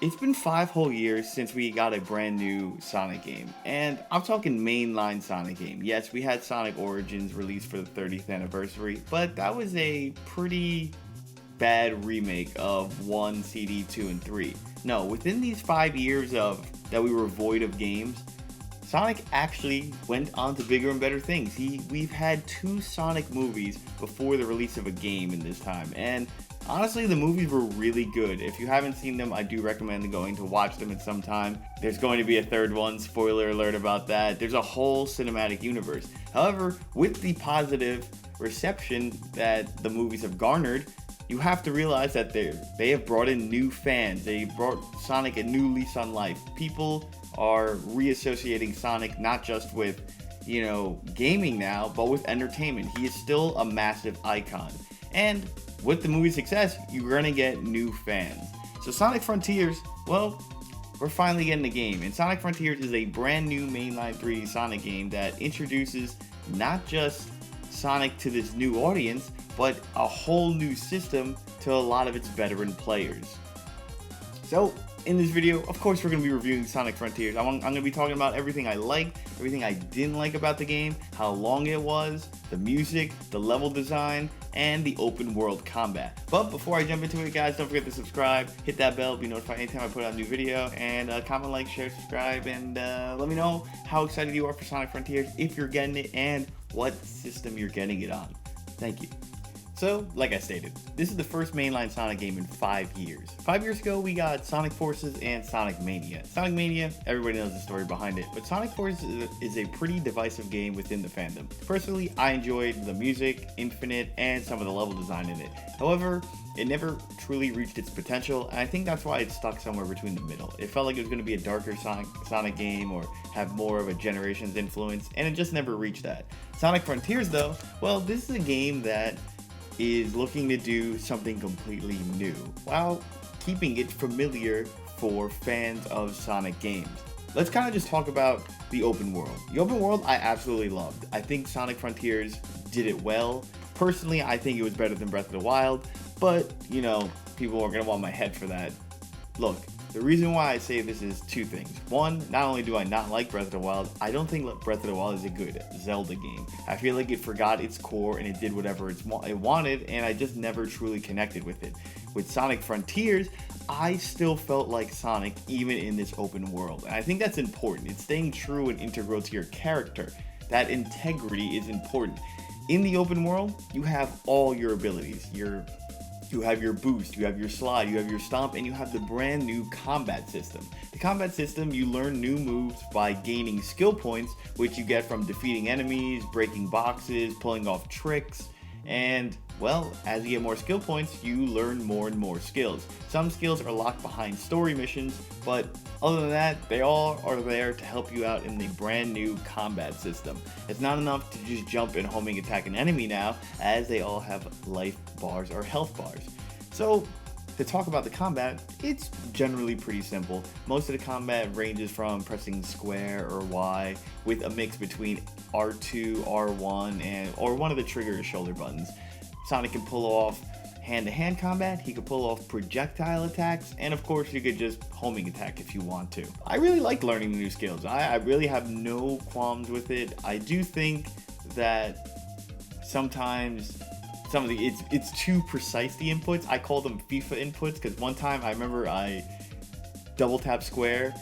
It's been 5 whole years since we got a brand new Sonic game, and I'm talking mainline Sonic game. Yes, we had Sonic Origins released for the 30th anniversary, but that was a pretty bad remake of 1, CD, 2, and 3. No, within these 5 years of that we were void of games, Sonic actually went on to bigger and better things. We've had 2 Sonic movies before the release of a game in this time, and honestly, the movies were really good. If you haven't seen them, I do recommend going to watch them at some time. There's going to be a third one, spoiler alert about that. There's a whole cinematic universe. However, with the positive reception that the movies have garnered, you have to realize that they have brought in new fans. They brought Sonic a new lease on life. People are reassociating Sonic not just with, gaming now, but with entertainment. He is still a massive icon. And with the movie's success, you're gonna get new fans. So Sonic Frontiers, well, we're finally getting a game. And Sonic Frontiers is a brand new mainline 3D Sonic game that introduces not just Sonic to this new audience, but a whole new system to a lot of its veteran players. So, in this video, of course, we're going to be reviewing Sonic Frontiers. I'm going to be talking about everything I liked, everything I didn't like about the game, how long it was, the music, the level design, and the open world combat. But before I jump into it, guys, don't forget to subscribe, hit that bell, be notified anytime I put out a new video, and comment, like, share, subscribe, and let me know how excited you are for Sonic Frontiers, if you're getting it, and what system you're getting it on. Thank you. So, like I stated, this is the first mainline Sonic game in 5 years. 5 years ago, we got Sonic Forces and Sonic Mania. Sonic Mania, everybody knows the story behind it, but Sonic Forces is a pretty divisive game within the fandom. Personally, I enjoyed the music, Infinite, and some of the level design in it. However, it never truly reached its potential, and I think that's why it's stuck somewhere between the middle. It felt like it was going to be a darker Sonic game or have more of a Generations influence, and it just never reached that. Sonic Frontiers, though, well, this is a game that is looking to do something completely new while keeping it familiar for fans of Sonic games. Let's kind of just talk about the open world. The open world I absolutely loved. I think Sonic Frontiers did it well. Personally, I think it was better than Breath of the Wild, but people are going to want my head for that. Look, the reason why I say this is 2 things. One, not only do I not like Breath of the Wild, I don't think Breath of the Wild is a good Zelda game. I feel like it forgot its core and it did whatever it wanted, and I just never truly connected with it. With Sonic Frontiers, I still felt like Sonic even in this open world. And I think that's important. It's staying true and integral to your character. That integrity is important. In the open world, you have all your abilities. You have your boost, you have your slide, you have your stomp, and you have the brand new combat system. The combat system, you learn new moves by gaining skill points, which you get from defeating enemies, breaking boxes, pulling off tricks, and, well, as you get more skill points, you learn more and more skills. Some skills are locked behind story missions, but other than that, they all are there to help you out in the brand new combat system. It's not enough to just jump and homing attack an enemy now, as they all have life bars or health bars. So, to talk about the combat, it's generally pretty simple. Most of the combat ranges from pressing square or Y with a mix between R2, R1, or one of the trigger or shoulder buttons. Sonic can pull off hand-to-hand combat, he could pull off projectile attacks, and of course you could just homing attack if you want to. I really like learning the new skills. I really have no qualms with it. I do think that sometimes it's too precise, the inputs. I call them FIFA inputs because one time I remember I double tap square,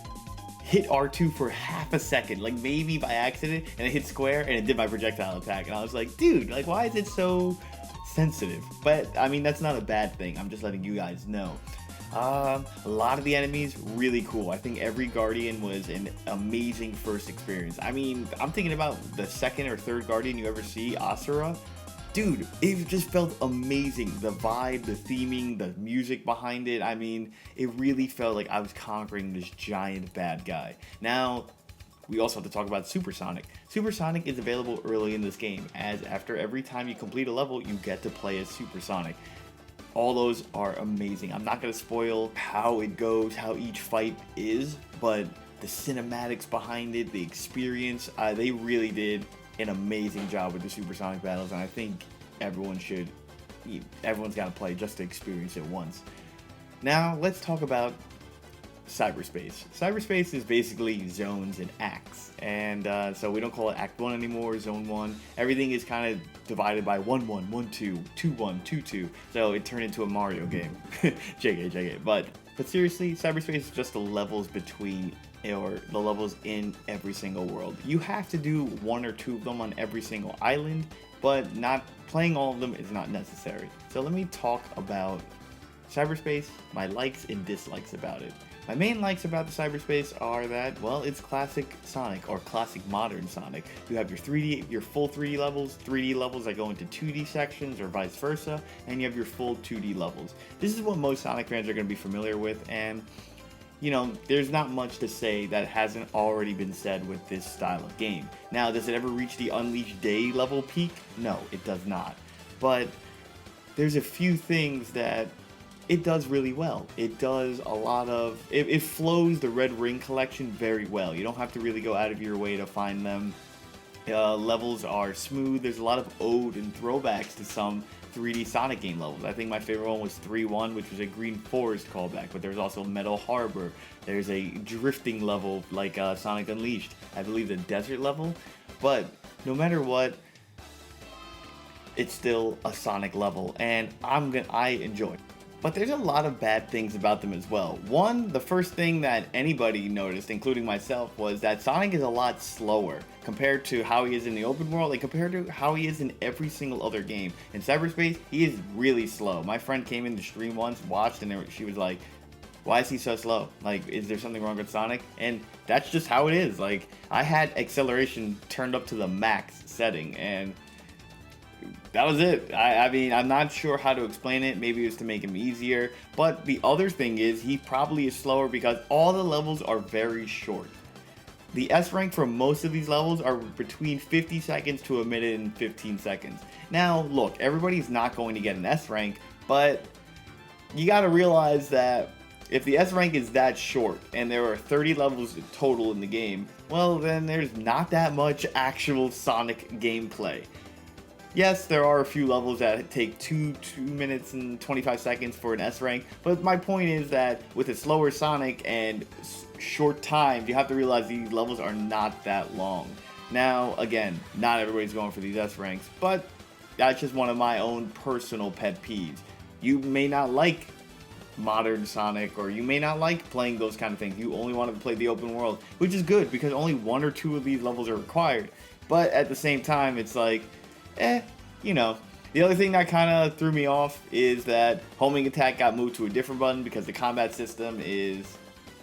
hit R2 for half a second, like maybe by accident, and I hit square and it did my projectile attack, and I was like, dude, like why is it so sensitive? But I mean, that's not a bad thing. I'm just letting you guys know. A lot of the enemies really cool. I think every Guardian was an amazing first experience. I mean, I'm thinking about the second or third Guardian you ever see, Asura. Dude, it just felt amazing. The vibe, the theming, the music behind it. I mean, it really felt like I was conquering this giant bad guy. Now, we also have to talk about Super Sonic. Super Sonic is available early in this game, as after every time you complete a level, you get to play as Super Sonic. All those are amazing. I'm not going to spoil how it goes, how each fight is, but the cinematics behind it, the experience, they really did an amazing job with the Supersonic battles, and I think everyone's got to play just to experience it once. Now, let's talk about cyberspace. Cyberspace is basically zones and acts, and so we don't call it Act 1 anymore, Zone 1. Everything is kind of divided by 1-1, 1-2, 2-1, 2-2, so it turned into a Mario game. JK. But seriously, cyberspace is just the levels between, or the levels in every single world. You have to do 1 or 2 of them on every single island, but not playing all of them is not necessary. So let me talk about cyberspace, my likes and dislikes about it. My main likes about the cyberspace are that, well, it's classic Sonic, or classic modern Sonic. You have your full 3D levels that go into 2D sections or vice versa, and you have your full 2D levels. This is what most Sonic fans are going to be familiar with, and you know, there's not much to say that hasn't already been said with this style of game. Now, does it ever reach the Unleashed Day level peak? No, it does not. But there's a few things that it does really well. It does a lot of, it flows the Red Ring collection very well. You don't have to really go out of your way to find them. Levels are smooth. There's a lot of ode and throwbacks to some 3D Sonic game levels. I think my favorite one was 3-1, which was a Green Forest callback, but there's also Metal Harbor. There's a drifting level like Sonic Unleashed. I believe the desert level. But no matter what, it's still a Sonic level, and I enjoy it. But there's a lot of bad things about them as well. One, the first thing that anybody noticed, including myself, was that Sonic is a lot slower compared to how he is in the open world and compared to how he is in every single other game. In cyberspace, he is really slow. My friend came in the stream once, watched, and she was like, why is he so slow? Like, is there something wrong with Sonic? And that's just how it is. Like, I had acceleration turned up to the max setting, and that was it. I mean, I'm not sure how to explain it. Maybe it was to make him easier. But the other thing is, he probably is slower because all the levels are very short. The S rank for most of these levels are between 50 seconds to a minute and 15 seconds. Now, look, everybody's not going to get an S rank, but you gotta realize that if the S rank is that short and there are 30 levels total in the game, well, then there's not that much actual Sonic gameplay. Yes, there are a few levels that take 2 minutes and 25 seconds for an S rank, but my point is that with a slower Sonic and short time, you have to realize these levels are not that long. Now, again, not everybody's going for these S ranks, but that's just one of my own personal pet peeves. You may not like modern Sonic, or you may not like playing those kind of things. You only want to play the open world, which is good because only 1 or 2 of these levels are required. But at the same time, it's like, you know. The other thing that kind of threw me off is that homing attack got moved to a different button because the combat system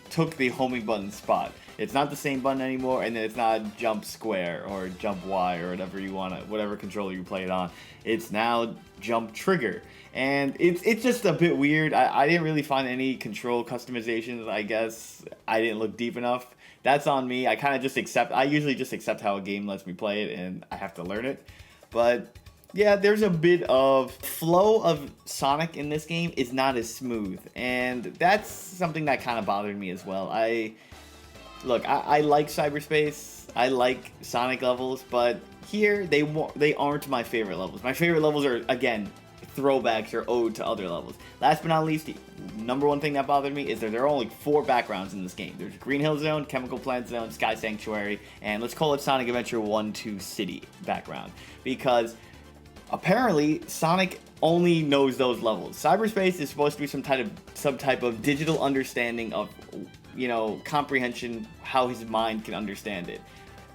took the homing button spot. It's not the same button anymore, and then it's not jump square or jump Y or whatever you want to, whatever controller you play it on. It's now jump trigger, and it's just a bit weird. I didn't really find any control customizations. I guess I didn't look deep enough. That's on me. I usually just accept how a game lets me play it, and I have to learn it. But yeah, there's a bit of flow of Sonic in this game is not as smooth, and that's something that kind of bothered me as well. I like cyberspace, I like Sonic levels, but here they aren't my favorite levels. My favorite levels are, again, throwbacks or ode to other levels. Last but not least, the number one thing that bothered me is that there are only 4 backgrounds in this game. There's Green Hill Zone, Chemical Plant Zone, Sky Sanctuary, and let's call it Sonic Adventure 1-2 City background. Because apparently Sonic only knows those levels. Cyberspace is supposed to be some type of digital understanding of, you know, comprehension, how his mind can understand it.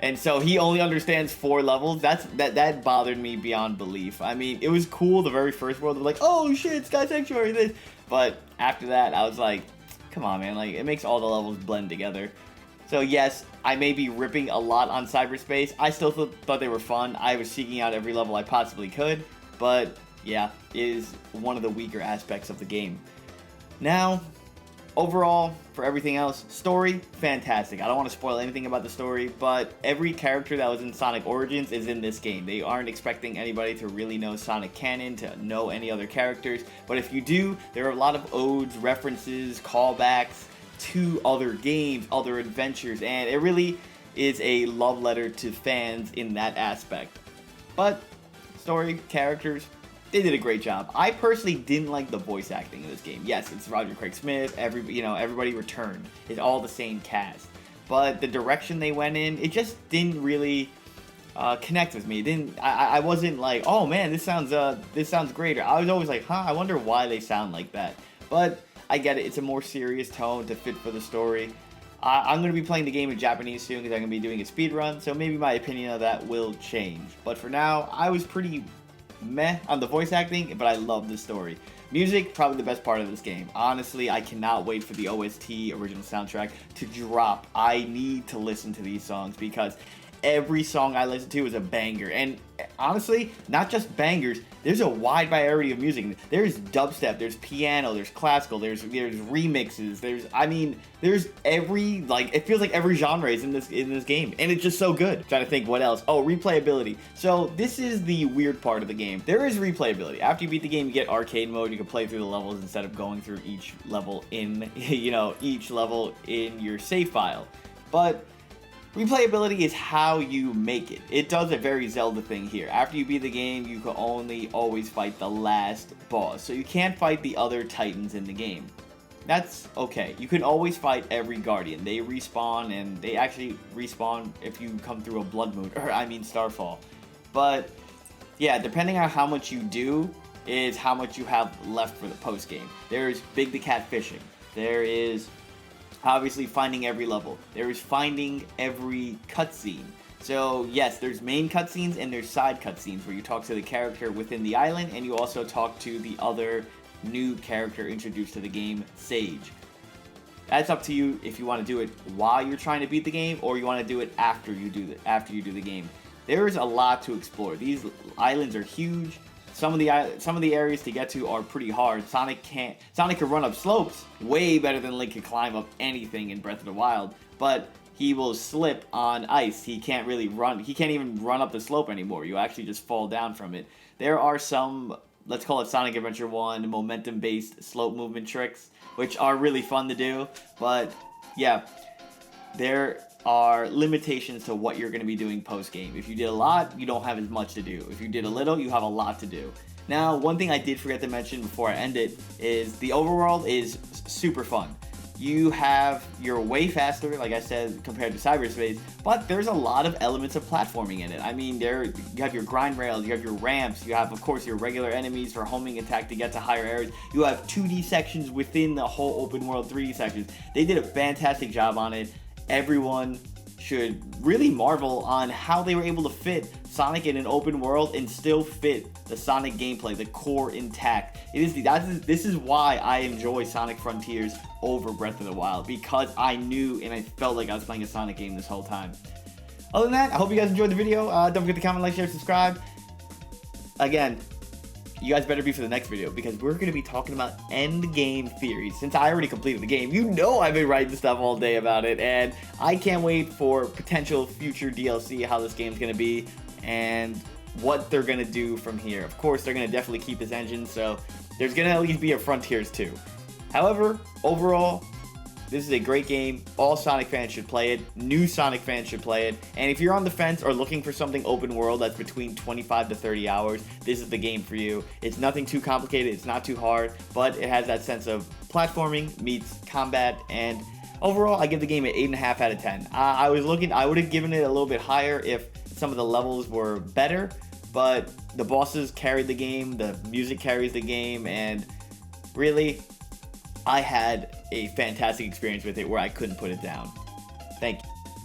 And so he only understands 4 levels. That bothered me beyond belief. I mean, it was cool the very first world. They're like, oh shit, Sky Sanctuary, this. But after that, I was like, come on, man. Like, it makes all the levels blend together. So yes, I may be ripping a lot on cyberspace. I still thought they were fun. I was seeking out every level I possibly could. But yeah, it is one of the weaker aspects of the game. Now, overall, for everything else, story, fantastic. I don't want to spoil anything about the story, but every character that was in Sonic Origins is in this game. They aren't expecting anybody to really know Sonic canon, to know any other characters, but if you do, there are a lot of odes, references, callbacks to other games, other adventures, and it really is a love letter to fans in that aspect. But story, characters, they did a great job. I personally didn't like the voice acting in this game. Yes, it's Roger Craig Smith. Everybody returned. It's all the same cast, but the direction they went in, it just didn't really connect with me. It didn't. I wasn't like, oh man, this sounds great. I was always like, I wonder why they sound like that. But I get it. It's a more serious tone to fit for the story. I'm going to be playing the game in Japanese soon because I'm going to be doing a speed run, so maybe my opinion of that will change. But for now, I was pretty meh on the voice acting, but I love the story. Music, probably the best part of this game. Honestly, I cannot wait for the OST, original soundtrack, to drop. I need to listen to these songs because every song I listen to is a banger. And honestly, not just bangers, there's a wide variety of music. There's dubstep, there's piano, there's classical, there's remixes, there's every, like, it feels like every genre is in this game, and it's just so good. I'm trying to think what else. Oh, replayability. So this is the weird part of the game. There is replayability. After you beat the game, you get arcade mode. You can play through the levels instead of going through each level in, each level in your save file. But replayability is how you make it. It does a very Zelda thing here. After you beat the game, you can only always fight the last boss. So you can't fight the other titans in the game. That's okay. You can always fight every guardian. They respawn, and they actually respawn if you come through a blood moon, Starfall. But yeah, depending on how much you do is how much you have left for the post game. There's Big the Cat fishing. There is obviously finding every level. There is finding every cutscene. So yes, there's main cutscenes and there's side cutscenes where you talk to the character within the island, and you also talk to the other new character introduced to the game, Sage. That's up to you if you want to do it while you're trying to beat the game, or you want to do it after you do the game. There is a lot to explore. These islands are huge. Some of the areas to get to are pretty hard. Sonic can run up slopes way better than Link can climb up anything in Breath of the Wild, but he will slip on ice. He can't really run. He can't even run up the slope anymore. You actually just fall down from it. There are some, let's call it Sonic Adventure 1 momentum-based slope movement tricks, which are really fun to do, but yeah, there are limitations to what you're going to be doing post-game. If you did a lot, you don't have as much to do. If you did a little, you have a lot to do. Now, one thing I did forget to mention before I end it is the overworld is super fun. You're way faster, like I said, compared to cyberspace, but there's a lot of elements of platforming in it. You have your grind rails, you have your ramps, you have, of course, your regular enemies for homing attack to get to higher areas. You have 2D sections within the whole open world 3D sections. They did a fantastic job on it. Everyone should really marvel on how they were able to fit Sonic in an open world and still fit the Sonic gameplay, the core intact. This is why I enjoy Sonic Frontiers over Breath of the Wild, because I knew and I felt like I was playing a Sonic game this whole time. Other than that, I hope you guys enjoyed the video. Don't forget to comment, like, share, subscribe. Again, you guys better be for the next video, because we're going to be talking about end game theories. Since I already completed the game, you know I've been writing stuff all day about it, and I can't wait for potential future DLC, how this game's going to be, and what they're going to do from here. Of course, they're going to definitely keep this engine, so there's going to at least be a Frontiers 2. However, overall, this is a great game. All Sonic fans should play it. New Sonic fans should play it. And if you're on the fence or looking for something open world that's between 25 to 30 hours, this is the game for you. It's nothing too complicated. It's not too hard, but it has that sense of platforming meets combat. And overall, I give the game an 8.5 out of 10. I would have given it a little bit higher if some of the levels were better, but the bosses carried the game, the music carries the game, and really, I had a fantastic experience with it where I couldn't put it down. Thank you.